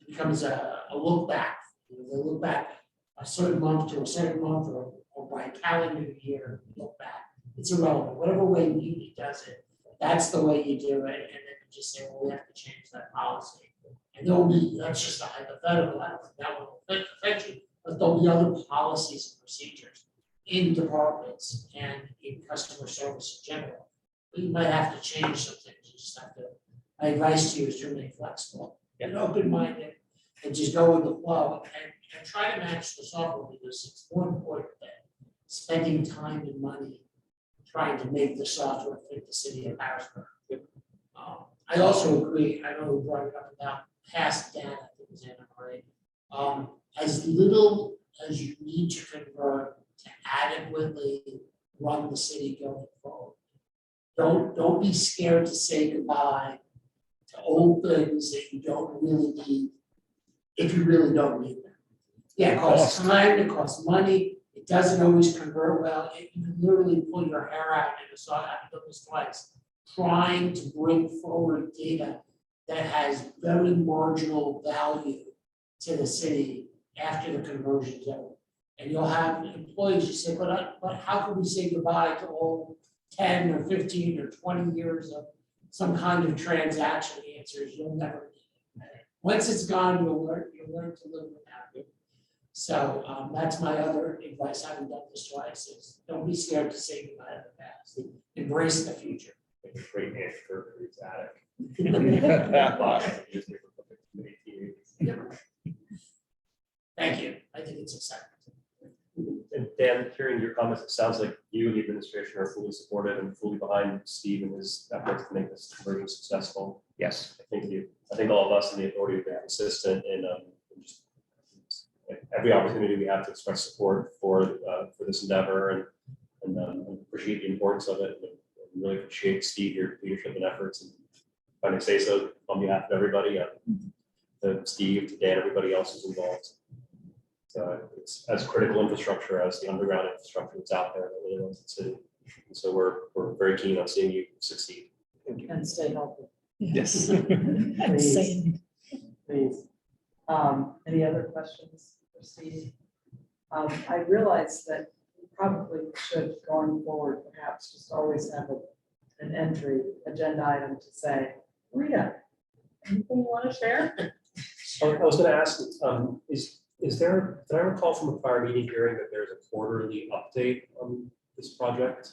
becomes a look back. They look back a certain month to a certain month, or by calendar year, look back. It's irrelevant. Whatever way you does it, that's the way you do it. And then you just say, well, we have to change that policy. And there'll be, that's just a hypothetical, I don't think that will affect you, but there'll be other policies and procedures in departments and in customer service in general. But you might have to change some things. You just have to, my advice to you is to remain flexible and open-minded, and just go with the flow and try to match the software, because it's more important than spending time and money trying to make the software fit the city of Harrisburg. I also agree, I know we brought it up about past data. is NRA. As little as you need to convert to adequately run the city going forward. Don't be scared to say goodbye to old things that you don't really need, if you really don't need them. Yeah, it costs time, it costs money, it doesn't always convert well, you can literally pull your hair out, and I saw I've done this twice, trying to bring forward data that has very marginal value to the city after the conversion is over. And you'll have employees who say, but how can we say goodbye to all 10 or 15 or 20 years of some kind of transaction? The answer is you'll never need it. Once it's gone, you'll learn to live without it. So that's my other advice, having done this twice, is don't be scared to say goodbye to the past. Embrace the future. Like a great man for his attic. Thank you. I think it's exciting. And Dan, hearing your comments, it sounds like you and the administration are fully supportive and fully behind Steve and his efforts to make this conversion successful. Yes. I think all of us in the authority have been consistent in just every opportunity we have to express support for this endeavor and appreciate the importance of it. And really appreciate Steve, your leadership and efforts. And if I can say so on behalf of everybody, to Steve, to Dan, everybody else who's involved. So it's as critical infrastructure as the underground infrastructure that's out there that really runs the city. And so we're very keen on seeing you succeed. And stay healthy. Yes. Please. Please. Any other questions for Steve? I realize that we probably should, going forward, perhaps just always have an entry, agenda item to say, Rita, anything you want to share? I was going to ask, is there, did I recall from a prior meeting hearing that there's a quarterly update on this project?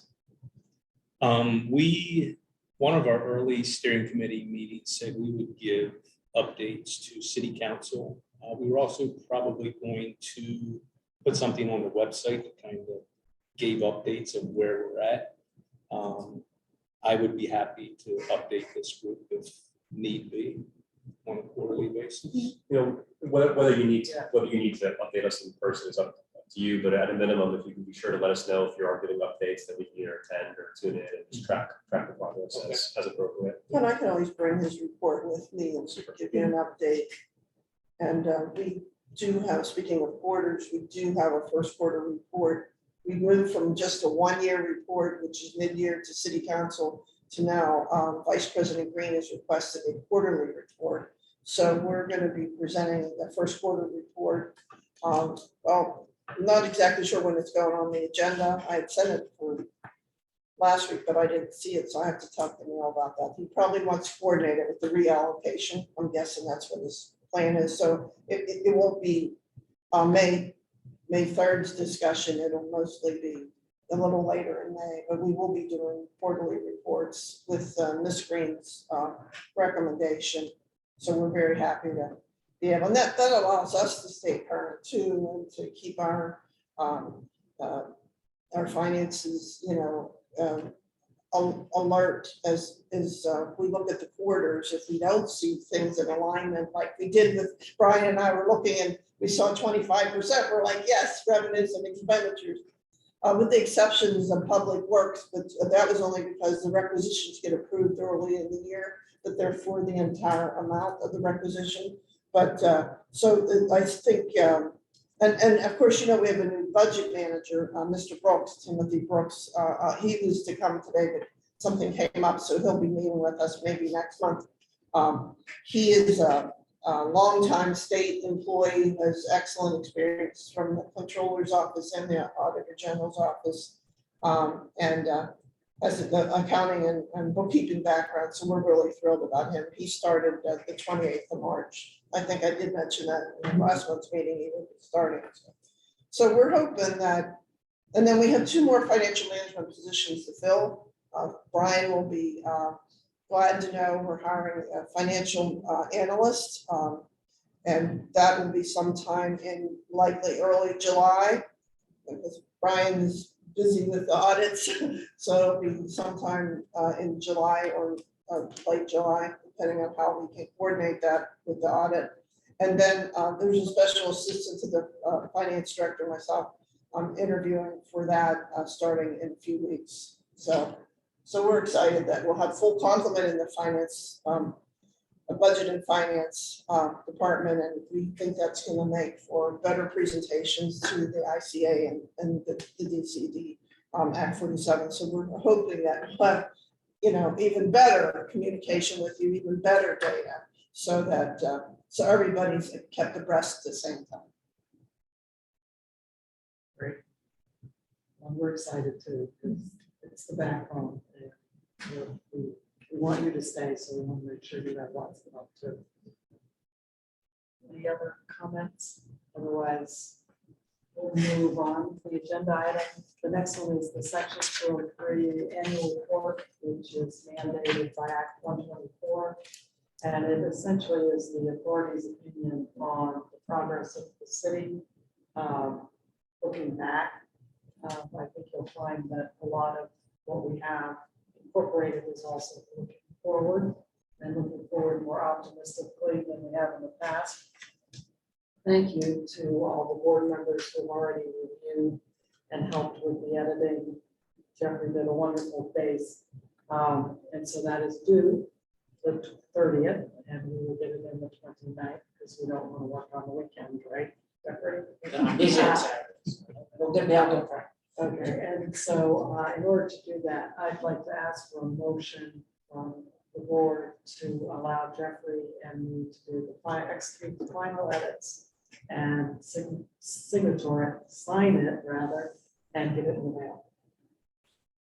One of our early steering committee meetings said we would give updates to city council. We were also probably going to put something on the website that kind of gave updates of where we're at. I would be happy to update this group if need be on a quarterly basis. You know, whether you need to update us in person is up to you, but at a minimum, if you can be sure to let us know if you are getting updates that we can either attend or tune in and just track the progress as appropriate. And I can always bring his report with me and give you an update. And we do have, speaking of quarters, we do have a first quarter report. We moved from just a one-year report, which is mid-year, to city council, to now Vice President Green has requested a quarterly report. So we're going to be presenting the first quarter report. Well, I'm not exactly sure when it's going on the agenda. I had sent it for last week, but I didn't see it, so I have to talk to Neil about that. He probably wants to coordinate it with the reallocation. I'm guessing that's what his plan is. So it won't be May 3rd's discussion. It'll mostly be a little later in May, but we will be doing quarterly reports with Ms. Green's recommendation. So we're very happy to be able, and that allows us to stay current too, and to keep our finances, alert as we look at the quarters. If we don't see things in alignment, like we did with Brian and I were looking and we saw 25%, we're like, yes, revenues and expenditures. With the exceptions of public works, but that was only because the requisitions get approved early in the year, but they're for the entire amount of the requisition. But so I think, and of course, we have a new budget manager, Mr. Brooks, Timothy Brooks. He was to come today, but something came up, so he'll be meeting with us maybe next month. He is a longtime state employee, has excellent experience from the controller's office and the auditor general's office, and has an accounting and bookkeeping background. So we're really thrilled about him. He started the 28th of March. I think I did mention that in last month's meeting, he will be starting. So we're hoping that, and then we have 2 more financial management positions to fill. Brian will be glad to know we're hiring a financial analyst, and that will be sometime in likely early July, because Brian is busy with the audits, so it'll be sometime in July or late July, depending on how we can coordinate that with the audit. And then there's a special assistant to the finance director, myself. I'm interviewing for that starting in a few weeks. So we're excited that we'll have full complement in the finance, a budget and finance department, and we think that's going to make for better presentations to the ICA and the DCD Act 47. So we're hoping that we'll have, even better communication with you, even better data, so that so everybody's kept abreast at the same time. Great. Well, we're excited too, because it's the backbone. And we want you to stay, so we want to make sure you have lots of help too. Any other comments? Otherwise, we'll move on to the agenda item. The next one is the Section 203 annual report, which is mandated by Act 124. And it essentially is the authority's opinion on the progress of the city. Looking back, I think you'll find that a lot of what we have incorporated is also looking forward and looking forward more optimistically than we have in the past. Thank you to all the board members who have already reviewed and helped with the editing. Jeffrey did a wonderful base. And so that is due the 30th, and we will get it in the 29th because we don't want to work on the weekend, right, Jeffrey? I'm busy on Saturdays. We'll get mail on Friday. Okay, and so in order to do that, I'd like to ask for a motion from the board to allow Jeffrey and me to do execute the final edits and sign it rather, and get it in the mail.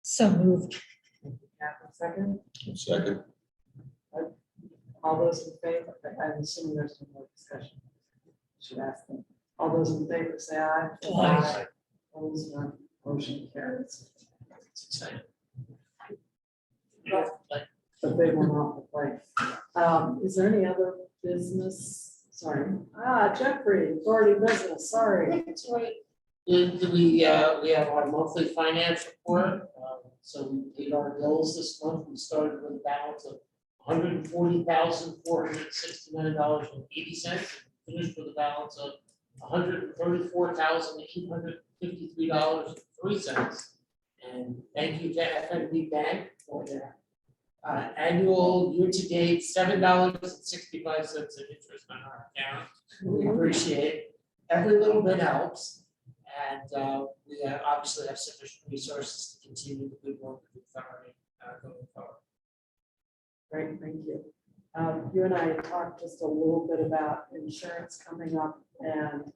So moved. Thank you, Catherine, second. Second. All those in favor, I'm assuming there's no more discussion. Should ask them. All those in favor say aye. Aye. Opposed, none. Motion carries. It's exciting. The big one off the plate. Is there any other business? Sorry. Jeffrey, authority business, sorry. That's right. We have our monthly finance report. So we paid our bills this month. We started with a balance of $140,469.80. Finished with a balance of $134,853.03. And thank you to FNB Bank for their annual year-to-date $7.65 in interest on our account. We appreciate every little bit helps. And we obviously have sufficient resources to continue the good work of the authority going forward. Great, thank you. You and I talked just a little bit about insurance coming up, and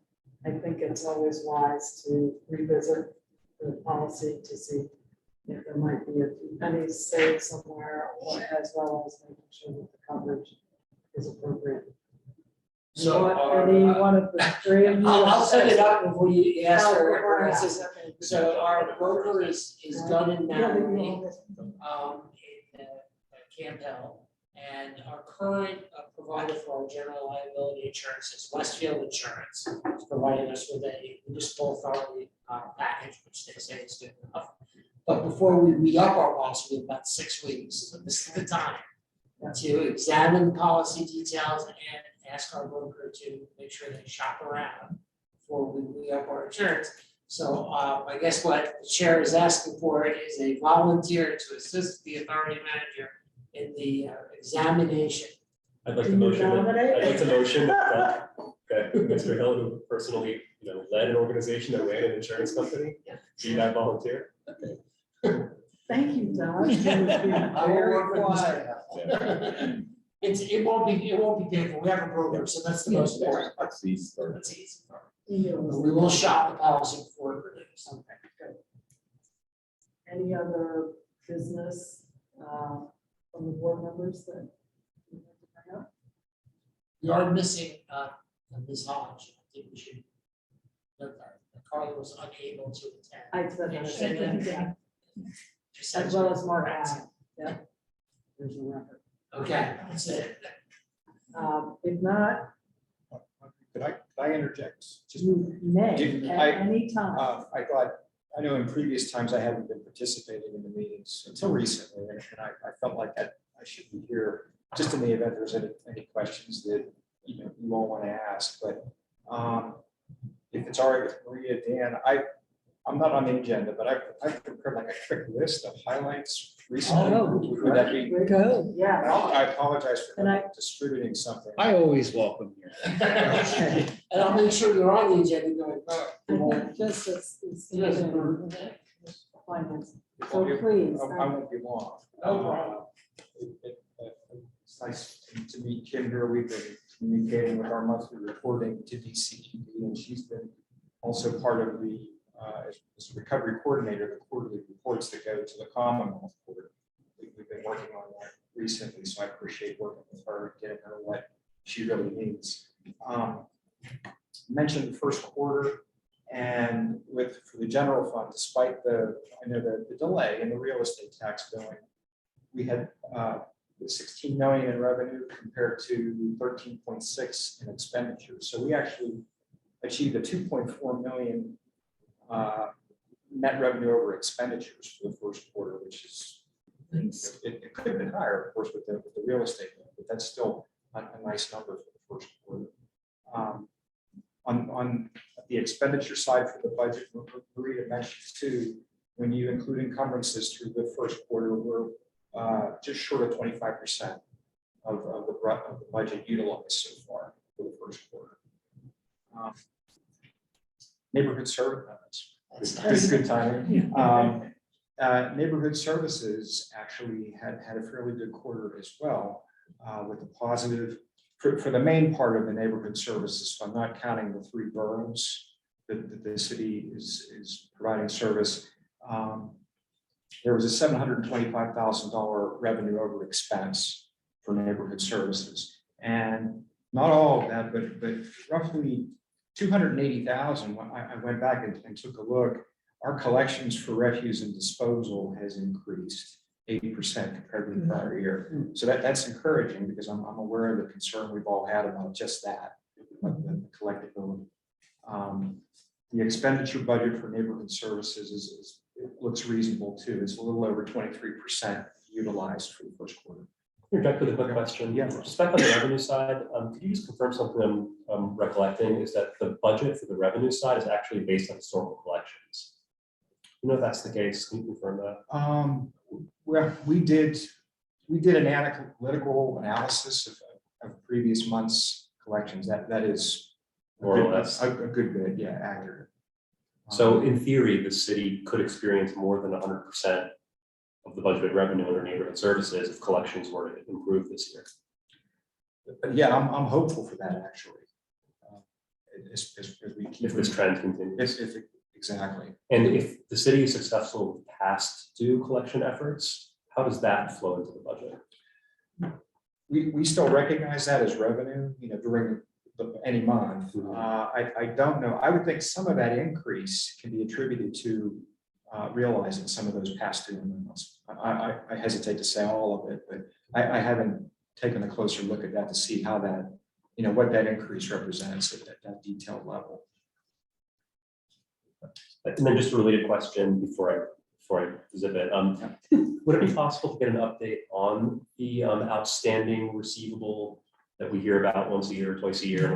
I think it's always wise to revisit the policy to see if there might be a few pennies saved somewhere, or as well as making sure that the coverage is appropriate. So Any one of the three of you? I'll set it up before you ask Oh, for before I ask. references. So our broker is done in Natalie, in Campbell. And our current provider for our general liability insurance is Westfield Insurance. It's providing us with a municipal authority package, which they say is good enough. But before we re-up our policy, we have about 6 weeks. So this is the time to examine policy details and ask our broker to make sure they shop around before we re-up our insurance. So I guess what the chair is asking for is a volunteer to assist the authority manager in the examination. I'd like to Can you motion, nominate? I'd like to motion that Mr. Hill, who personally, led an organization that ran an insurance company, be that volunteer. Thank you, Don. You've been I will very work with quiet. Mr. It won't be painful. We have a program, so that's the most important. That's easy. That's easy. You. We will shop the policy before it renews. Okay, good. Any other business from the board members that you want to bring up? We are missing Ms. Hodge. I think we should note that Carla was unable to attend. I said that. Yeah. She said As well as Mark Allen. Yeah. There's a record. Okay, that's it. If not, Could I interject? Just, you may Did at I- any time. I know in previous times I haven't been participating in the meetings until recently, and I felt like I should be here just in the event there's any questions that you all want to ask, but if it's all right with Maria, Dan, I'm not on the agenda, but I've prepared like a quick list of highlights recently. Would that be? Good, yeah. I apologize for And I- not distributing something. I always welcome you. And I'll make sure you're on the agenda going forward. I think just as. Yes. Finance. It So won't be- please. I won't be long. No problem. It's nice to meet Kim here. We've been communicating with our monthly reporting to DCED, and she's been also part of the, as recovery coordinator, the quarterly reports that go to the Commonwealth Court. We've been working on that recently, so I appreciate working with her, getting her what she really needs. Mentioned the first quarter, and for the general fund, despite the delay in the real estate tax billing, we had 16 million in revenue compared to 13.6 in expenditures. So we actually achieved a 2.4 million net revenue over expenditures for the first quarter, which is, it could have been higher, of course, with the real estate, but that's still a nice number for the first quarter. On the expenditure side for the budget, Maria mentioned too, when you include encumbrances through the first quarter, we're just short of 25% of the budget utilized so far for the first quarter. Neighborhood service, good timing. Neighborhood services actually had a fairly good quarter as well, with a positive for the main part of the neighborhood services. So I'm not counting the 3 boroughs that the city is providing service. There was a $725,000 revenue over expense for neighborhood services, and not all of that, but roughly 280,000. When I went back and took a look, our collections for refuse and disposal has increased 80% compared to the prior year. So that's encouraging, because I'm aware of the concern we've all had about just that, the collectability. The expenditure budget for neighborhood services it looks reasonable too. It's a little over 23% utilized for the first quarter. Interject with a quick question. Yeah. Just back on the revenue side, could you just confirm something I'm recollecting, is that the budget for the revenue side is actually based on historical collections? You know, if that's the case, can you confirm that? Well, we did an analytical analysis of previous months' collections. That is More or less. a good bit, yeah, accurate. So in theory, the city could experience more than 100% of the budgeted revenue under neighborhood services if collections were to improve this year. But yeah, I'm hopeful for that, actually. As we keep If this trend continues. Exactly. And if the city is successful with past due collection efforts, how does that flow into the budget? We still recognize that as revenue, during any month. I don't know. I would think some of that increase can be attributed to realizing some of those past due amounts. I hesitate to say all of it, but I haven't taken a closer look at that to see how that, what that increase represents at that detailed level. And then just a related question before I zip it. Would it be possible to get an update on the outstanding receivable that we hear about once a year or twice a year,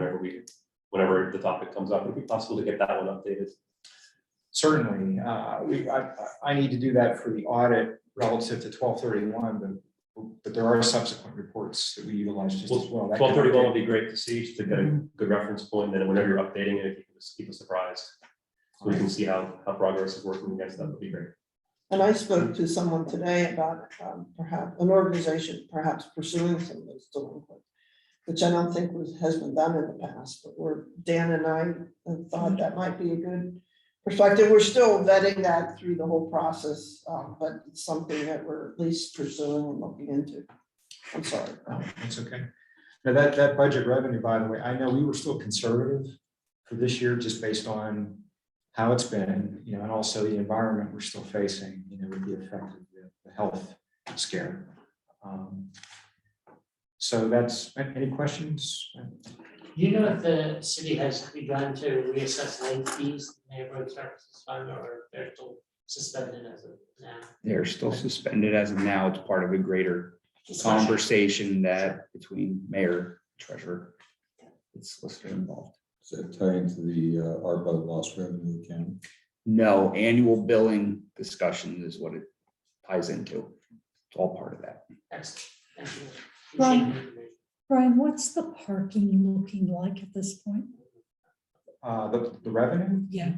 whenever the topic comes up? Would it be possible to get that one updated? Certainly. I need to do that for the audit relative to 12/31, but there are subsequent reports that we utilize just as well. 12/31 would be great to see, just to get a good reference point. And then whenever you're updating it, if you can just keep us apprised, so we can see how progress is working against that, would be great. And I spoke to someone today about perhaps an organization perhaps pursuing some of those delinquent, which I don't think has been done in the past, but Dan and I have thought that might be a good perspective. We're still vetting that through the whole process, but it's something that we're at least pursuing and looking into. I'm sorry. Oh, that's okay. Now that budget revenue, by the way, I know we were still conservative for this year, just based on how it's been, and also the environment we're still facing, with the effect of the health scare. So that's, any questions? Do you know if the city has begun to reassess late fees, neighborhood services fund, or they're still suspended as of now? They're still suspended as of now. It's part of a greater conversation that between mayor, treasurer. solicitor involved. Does that tie into the ARPA lost revenue account? No, annual billing discussion is what it ties into. It's all part of that. Excellent. Thank you. Brian. Appreciate the information. Brian, what's the parking looking like at this point? The revenue, Yeah,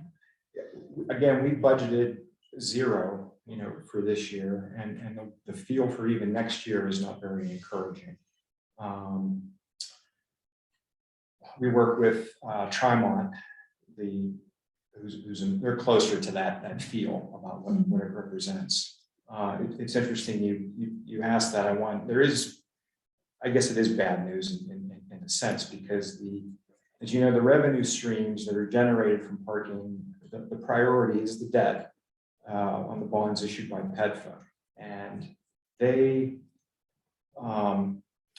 again, we budgeted 0, for this year, and the feel for even next year is not very encouraging. We work with Trimont, they're closer to that feel about what it represents. It's interesting you asked that. I guess it is bad news in a sense, because as you know, the revenue streams that are generated from parking, the priority is the debt on the bonds issued by PEDFA. And they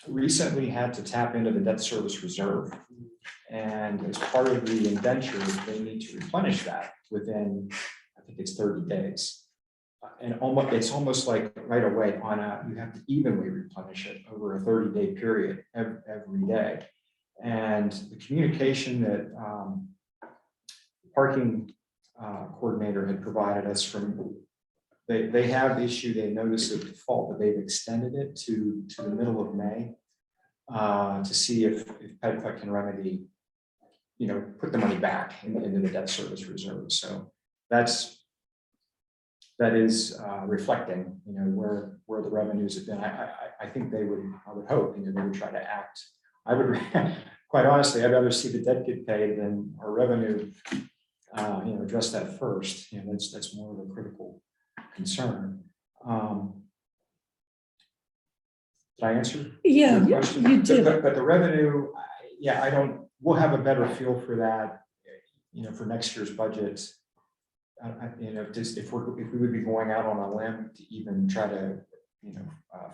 recently had to tap into the debt service reserve. And as part of the indenture, they need to replenish that within, I think it's 30 days. And it's almost like right away you have to evenly replenish it over a 30-day period every day. And the communication that parking coordinator had provided us from, they have issued a notice of default, but they've extended it to the middle of May to see if PEDFA can remedy, put the money back into the debt service reserve. So that is reflecting, where the revenues have been. I think I would hope, they would try to act. I would, quite honestly, I'd rather see the debt get paid than our revenue, address that first. That's more of a critical concern. Did I answer? yeah, your question? you did. But the revenue, we'll have a better feel for that, for next year's budget. If we would be going out on a limb to even try to,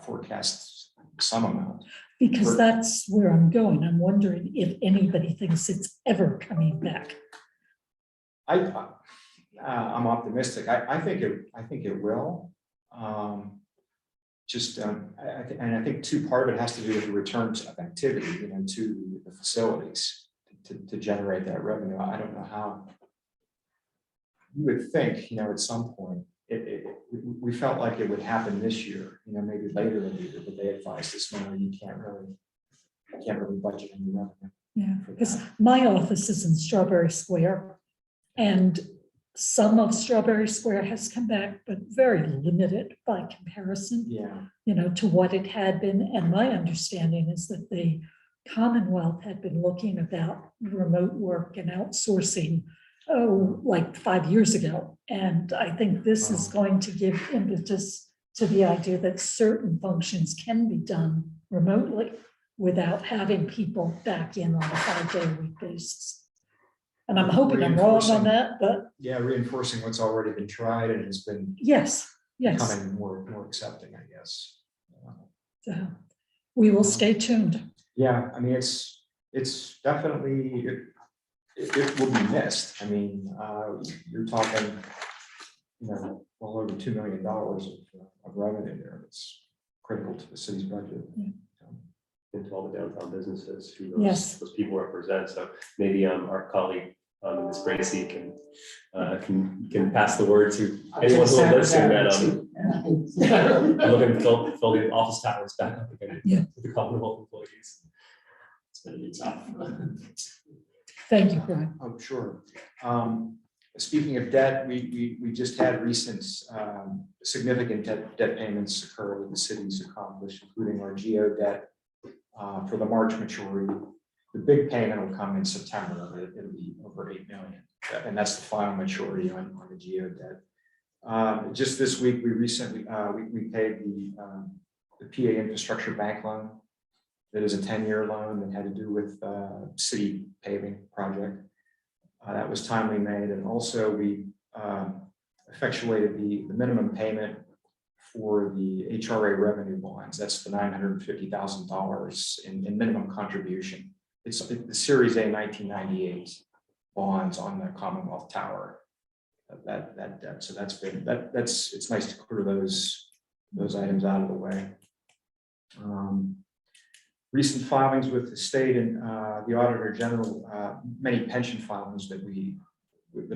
forecast some amount. Because that's where I'm going. I'm wondering if anybody thinks it's ever coming back. I'm optimistic. I think it will. And I think part of it has to do with the return of activity, to the facilities to generate that revenue. I don't know how. You would think, at some point, we felt like it would happen this year, maybe later in the year, but they advised us, no, you can't really budget any revenue. Yeah, because my office is in Strawberry Square, and some of Strawberry Square has come back, but very limited by comparison, Yeah. To what it had been. And my understanding is that the Commonwealth had been looking about remote work and outsourcing, like 5 years ago. And I think this is going to give impetus to the idea that certain functions can be done remotely without having people back in on a 5-day-a-week basis. And I'm hoping I'm wrong on that, but Yeah, reinforcing what's already been tried and has been yes, becoming more accepting, I guess. so we will stay tuned. Yeah, I mean, it's definitely, it will be missed. I mean, you're talking, well over $2 million of revenue there. It's critical to the city's budget. Into all the downtown businesses who Yes. those people represent. So maybe our colleague, Ms. Bracy can pass the word to anyone who will listen that I'm looking to fill the office towers back up again. Yeah. With the Commonwealth employees. It's gonna be tough. Thank you, Brian. Oh, sure. Speaking of debt, we just had recent significant debt payments occur that the city's accomplished, including our GEO debt for the March maturity. The big payment will come in September. It'll be over $8 million, and that's the final maturity on the GEO debt. Just this week, we recently we paid the PA Infrastructure Bank loan. That is a 10-year loan that had to do with city paving project. That was timely made, and also we effectuated the minimum payment for the HRA revenue bonds. That's the $950,000 in minimum contribution. It's the Series A 1998 bonds on the Commonwealth Tower. That debt. So it's nice to clear those items out of the way. recent filings with the state and the Auditor General, many pension filings that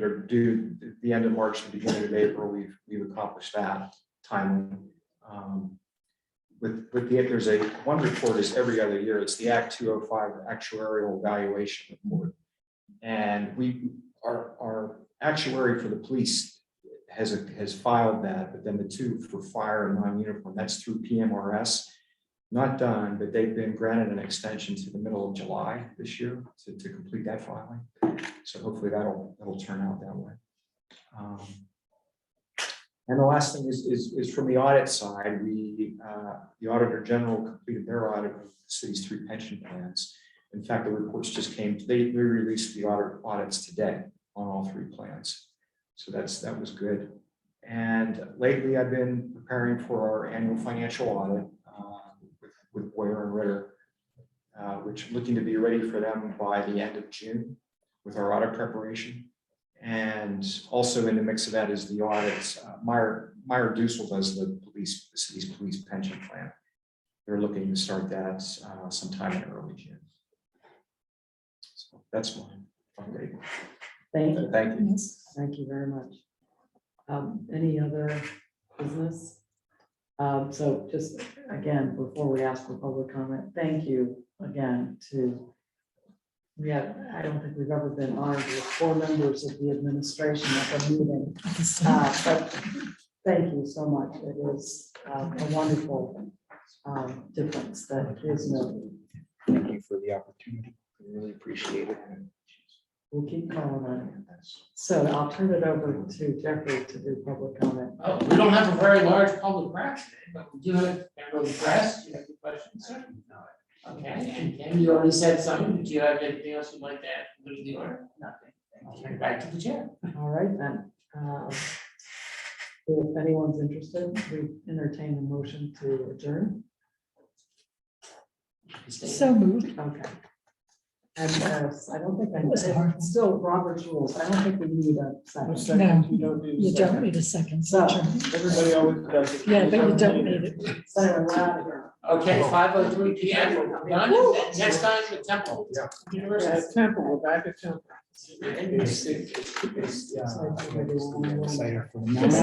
are due at the end of March, the beginning of April, we've accomplished that timely. There's one report is every other year. It's the Act 205 Actuarial Evaluation Report. And our actuary for the police has filed that, but then the two for fire and non-uniform, that's through PMRS. Not done, but they've been granted an extension to the middle of July this year to complete that filing. So hopefully that'll turn out that way. And the last thing is from the audit side, the Auditor General completed their audit of the city's 3 pension plans. In fact, the reports just came, they released the audits today on all 3 plans. So that was good. And lately I've been preparing for our annual financial audit with Boyer and Ritter, which looking to be ready for them by the end of June with our audit preparation. And also in the mix of that is the audits. Meyer Dussel does the city's police pension plan. They're looking to start that sometime in early June. So that's my update. Thank you. Thank you. Thank you very much. Any other business? So just again, before we ask for public comment, thank you again to, I don't think we've ever been honored with 4 members of the administration at the meeting. But thank you so much. It is a wonderful difference that is noted. Thank you for the opportunity. I really appreciate it. We'll keep calling on it. So I'll turn it over to Jeffrey to do public comment. Oh, we don't have a very large public press today, but we do have member of the press. Do you have any questions, sir? No. Okay, and Ken, you already said something. Do you have anything else you'd like to add to the order? Nothing. I'll turn it back to the chair. All right, then. If anyone's interested, we entertain a motion to adjourn. So moved. Okay. And I don't think It was hard. it's still Robert's rules. I don't think we need a No second. second, you don't need a You don't second. need a second. So, Everybody always does it. Yeah, but you don't need it. so we're out of here. Okay, 5:03 PM. We're done. And next time with Temple Yeah, University. at Temple, we're back at Temple. It's like everybody- It's